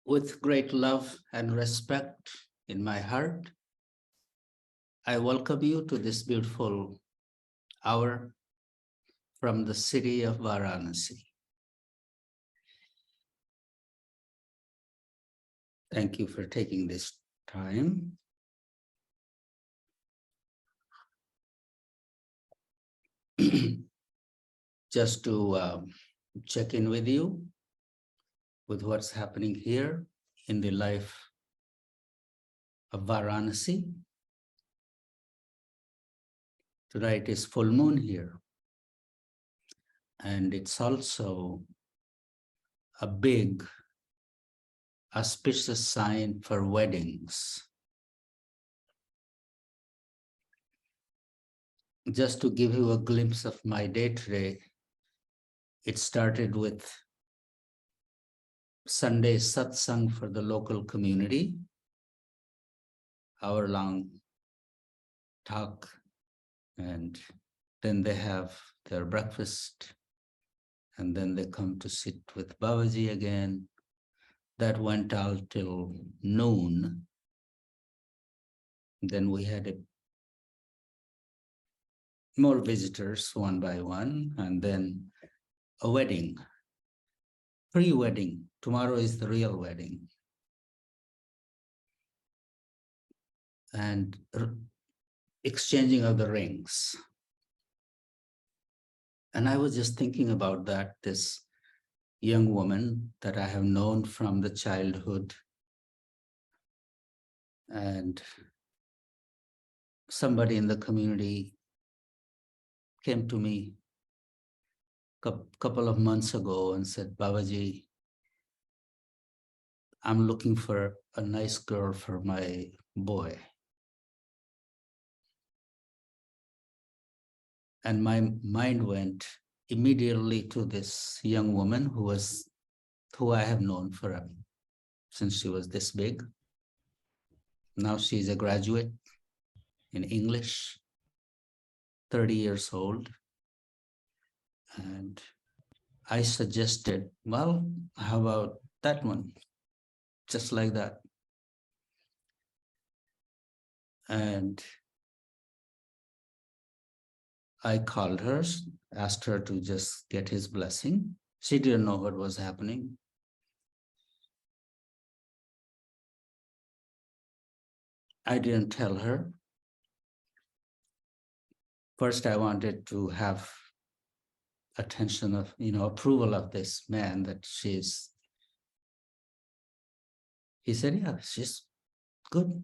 With great love and respect in my heart, I welcome you to this beautiful hour from the city of Varanasi. Thank you for taking this time. Just to check in with you with what's happening here in the life of Varanasi. Tonight is full moon here, and it's also a big auspicious sign for weddings. Just to give you a glimpse of my day today, it started with Sunday satsang for the local community, hour-long talk, and then they have their breakfast, and then they come to sit with Babaji again. That went out till noon. Then we had more visitors one by one, and then a wedding, pre-wedding. Tomorrow is the real wedding. And exchanging of the rings. And I was just thinking about that, this young woman that I have known from the childhood. And somebody in the community came to me a couple of months ago and said, Babaji, I'm looking for a nice girl for my boy. And my mind went immediately to this young woman who I have known since she was this big. Now she's a graduate in English, 30 years old. And I suggested, well, how about that one? Just like that. And I called her, asked her to just get his blessing. She didn't know what was happening. I didn't tell her. First, I wanted to have attention of, approval of this man that he said, yeah, she's good.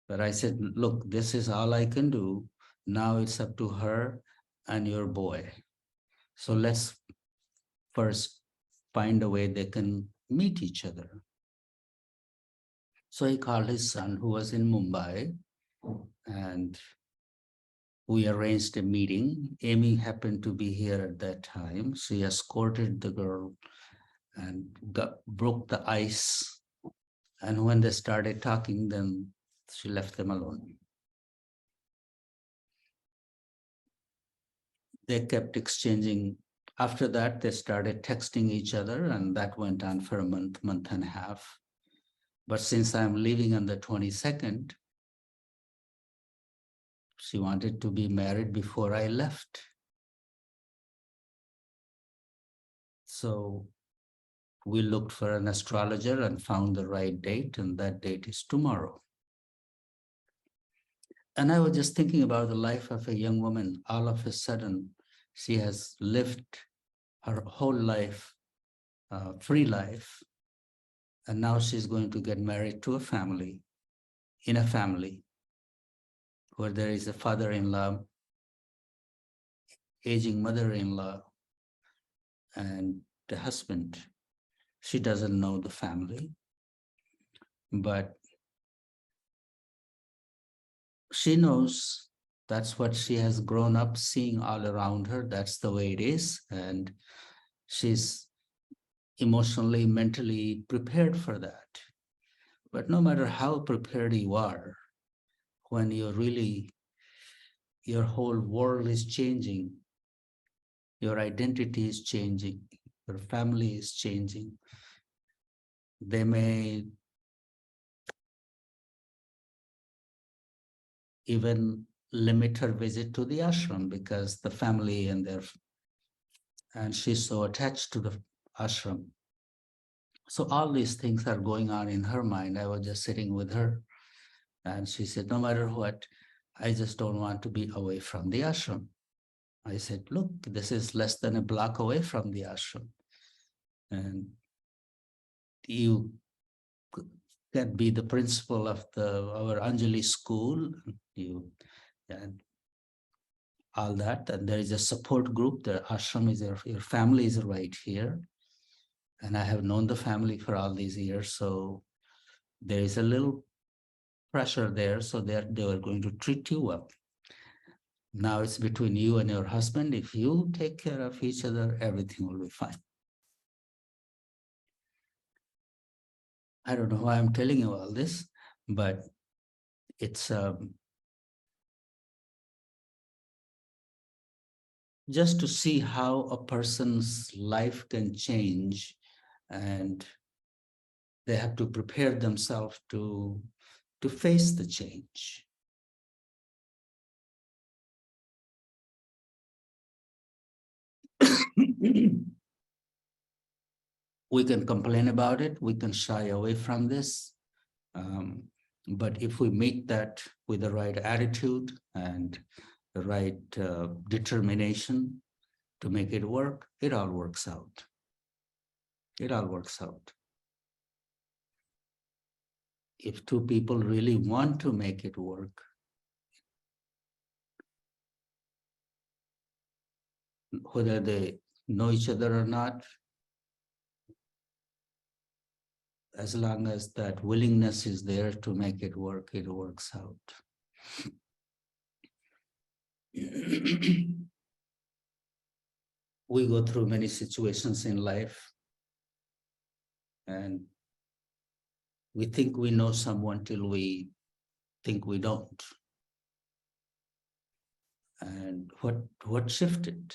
But I said, look, this is all I can do. Now it's up to her and your boy. So let's first find a way they can meet each other. So he called his son, who was in Mumbai, and we arranged a meeting. Amy happened to be here at that time. She escorted the girl and broke the ice. And when they started talking, then she left them alone. They kept exchanging. After that, they started texting each other, and that went on for a month and a half. But since I'm leaving on the 22nd, she wanted to be married before I left. So we looked for an astrologer and found the right date, and that date is tomorrow. And I was just thinking about the life of a young woman. All of a sudden, she has lived her whole life, free life, and now she's going to get married to a family, in a family where there is a father-in-law, aging mother-in-law, and the husband. She doesn't know the family, but she knows that's what she has grown up seeing all around her. That's the way it is. And she's emotionally, mentally prepared for that. But no matter how prepared you are, when you're really, your whole world is changing, your identity is changing, your family is changing, they may even limit her visit to the ashram because the family and she's so attached to the ashram. So all these things are going on in her mind. I was just sitting with her and she said, no matter what, I just don't want to be away from the ashram. I said, look, this is less than a block away from the ashram. And you can be the principal of our Anjali school, you and all that. And there is a support group. The ashram is your family is right here. And I have known the family for all these years. So there is a little pressure there. So they were going to treat you well. Now it's between you and your husband. If you take care of each other, everything will be fine. I don't know why I'm telling you all this, but it's just to see how a person's life can change, and they have to prepare themselves to face the change. We can complain about it, we can shy away from this, but if we meet that with the right attitude and the right determination to make it work, it all works out. It all works out. If two people really want to make it work, whether they know each other or not, as long as that willingness is there to make it work, it works out. We go through many situations in life, and we think we know someone till we think we don't. And what shifted?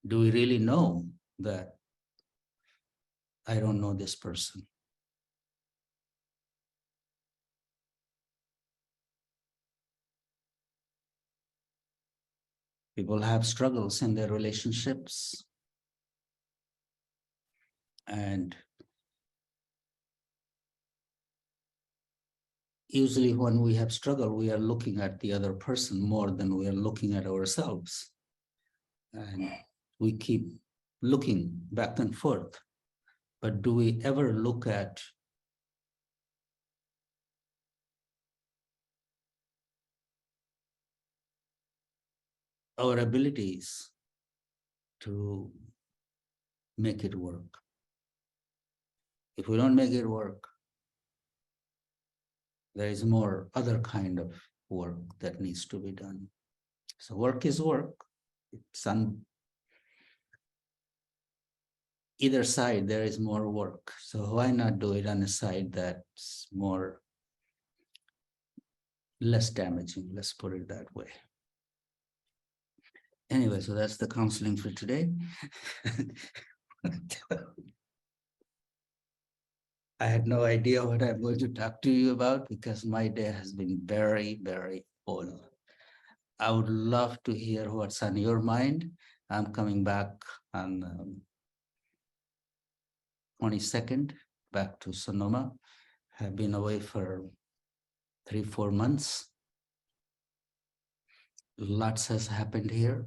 Do we really know that I don't know this person? People have struggles in their relationships, and usually when we have struggle, we are looking at the other person more than we are looking at ourselves. And we keep looking back and forth. But do we ever look at our abilities to make it work? If we don't make it work, there is more other kind of work that needs to be done. So work is work. It's on either side, there is more work. So why not do it on a side that's less damaging, let's put it that way. Anyway, so that's the counseling for today. I had no idea what I'm going to talk to you about because my day has been very, very full. I would love to hear what's on your mind. I'm coming back on 22nd, back to Sonoma. Have been away for 3-4 months. Lots has happened here.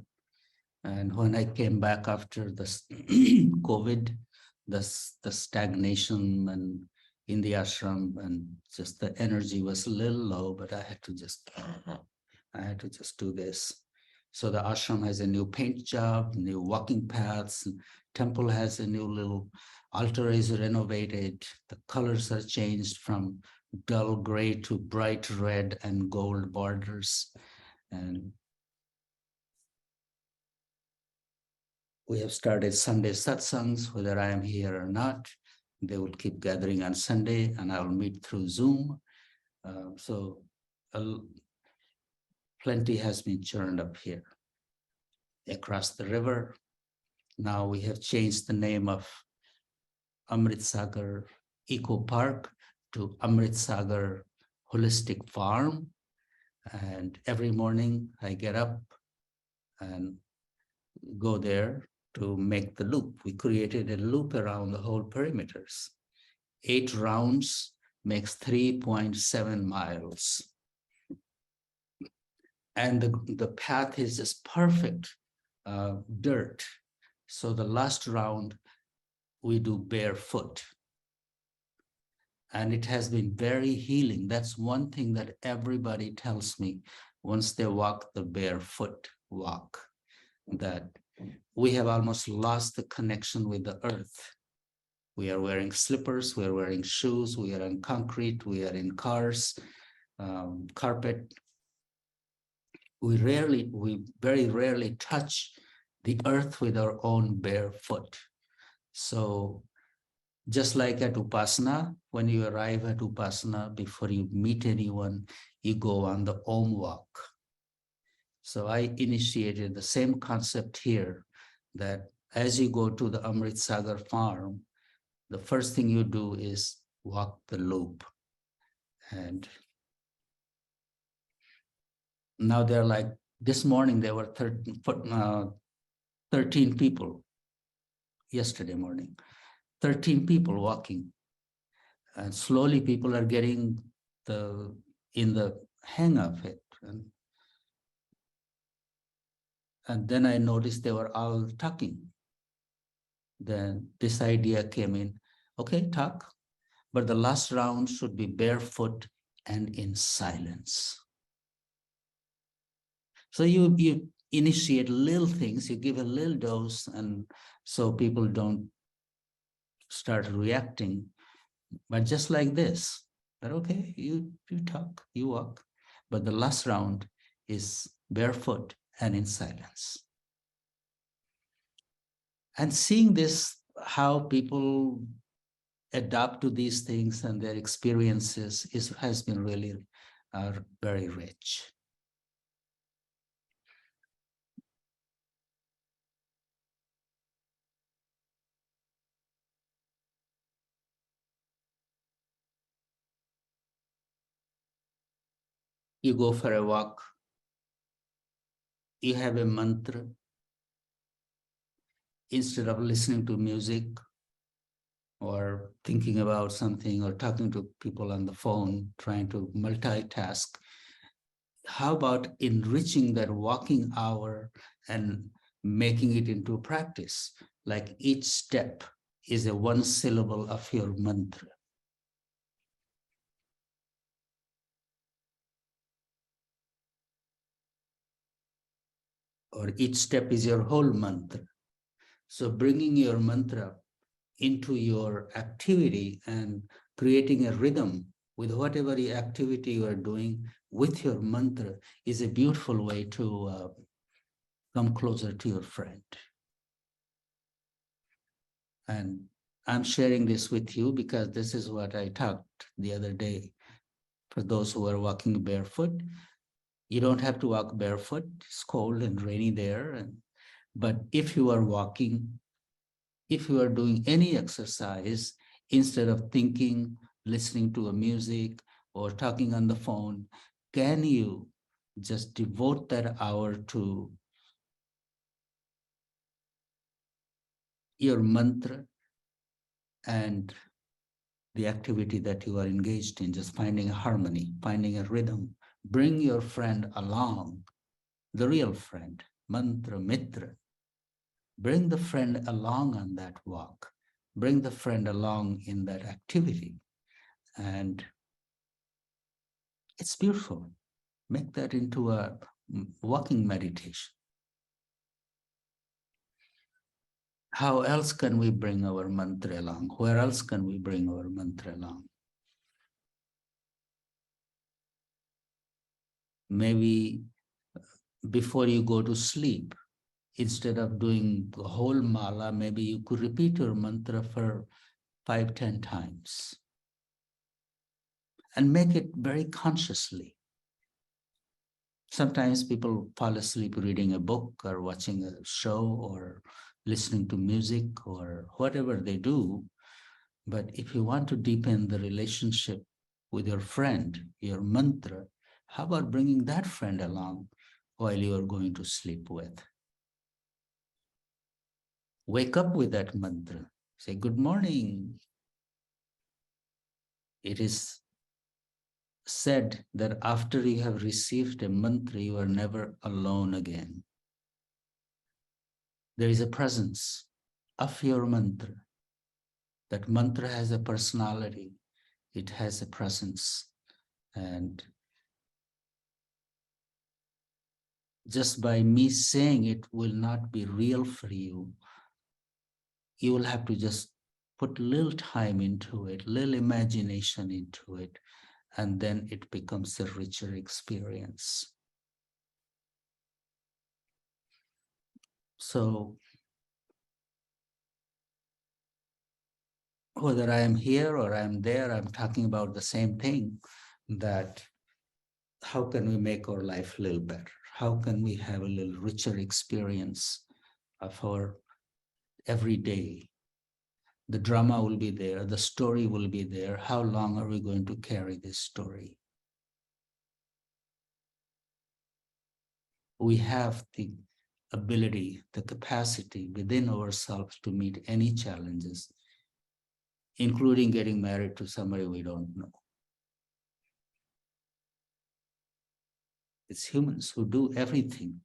And when I came back after the COVID, the stagnation and in the ashram, and just the energy was a little low, but I had to just do this. So the ashram has a new paint job, new walking paths, temple has a new little altar is renovated. The colors are changed from dull gray to bright red and gold borders. And we have started Sunday satsangs, whether I am here or not. They will keep gathering on Sunday, and I will meet through Zoom. So plenty has been churned up here. Across the river, now we have changed the name of Amritsagar Eco Park to Amritsagar Holistic Farm. And every morning I get up and go there to make the loop. We created a loop around the whole perimeters. 8 rounds makes 3.7 miles. And the path is just perfect dirt. So the last round we do barefoot. And it has been very healing. That's one thing that everybody tells me once they walk the barefoot walk, that we have almost lost the connection with the earth. We are wearing slippers, we are wearing shoes, we are in concrete, we are in cars, carpet. We very rarely touch the earth with our own bare foot. So just like at Upasana, when you arrive at Upasana, before you meet anyone, you go on the Om walk. So I initiated the same concept here, that as you go to the Amritsagar farm, the first thing you do is walk the loop. And now they're like, this morning there were 13 people, yesterday morning, 13 people walking. And slowly people are getting in the hang of it. And then I noticed they were all talking. Then this idea came in, okay, talk, but the last round should be barefoot and in silence. So you initiate little things, you give a little dose, and so people don't start reacting. But just like this, that okay, you talk, you walk, but the last round is barefoot and in silence. And seeing this, how people adapt to these things and their experiences has been really very rich. You go for a walk, you have a mantra. Instead of listening to music or thinking about something or talking to people on the phone, trying to multitask, how about enriching that walking hour and making it into practice? Like each step is a one syllable of your mantra. Or each step is your whole mantra. So bringing your mantra into your activity and creating a rhythm with whatever activity you are doing with your mantra is a beautiful way to come closer to your friend. And I'm sharing this with you because this is what I talked the other day. For those who are walking barefoot, you don't have to walk barefoot. It's cold and rainy there. But if you are walking, if you are doing any exercise, instead of thinking, listening to a music or talking on the phone, can you just devote that hour to your mantra and the activity that you are engaged in, just finding a harmony, finding a rhythm? Bring your friend along, the real friend, mantra, mitra. Bring the friend along on that walk. Bring the friend along in that activity. And it's beautiful. Make that into a walking meditation. How else can we bring our mantra along? Where else can we bring our mantra along? Maybe before you go to sleep, instead of doing the whole mala, maybe you could repeat your mantra for 5-10 times and make it very consciously. Sometimes people fall asleep reading a book or watching a show or listening to music or whatever they do. But if you want to deepen the relationship with your friend, your mantra, how about bringing that friend along while you are going to sleep with? Wake up with that mantra. Say, good morning. It is said that after you have received a mantra, you are never alone again. There is a presence of your mantra. That mantra has a personality. It has a presence. And just by me saying it will not be real for you. You will have to just put little time into it, little imagination into it, and then it becomes a richer experience. So whether I am here or I'm there, I'm talking about the same thing, that how can we make our life a little better? How can we have a little richer experience of our every day? The drama will be there, the story will be there. How long are we going to carry this story? We have the ability, the capacity within ourselves to meet any challenges, including getting married to somebody we don't know. It's humans who do everything.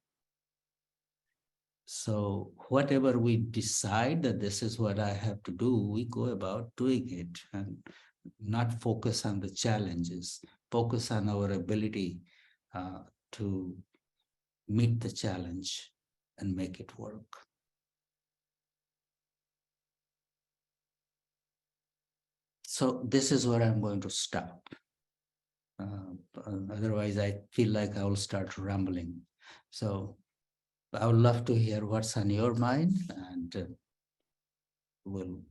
So whatever we decide that this is what I have to do, we go about doing it and not focus on the challenges, focus on our ability to meet the challenge and make it work. So this is where I'm going to stop. Otherwise, I feel like I will start rambling. So I would love to hear what's on your mind, and we'll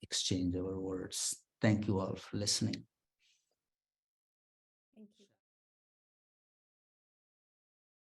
exchange our words. Thank you all for listening.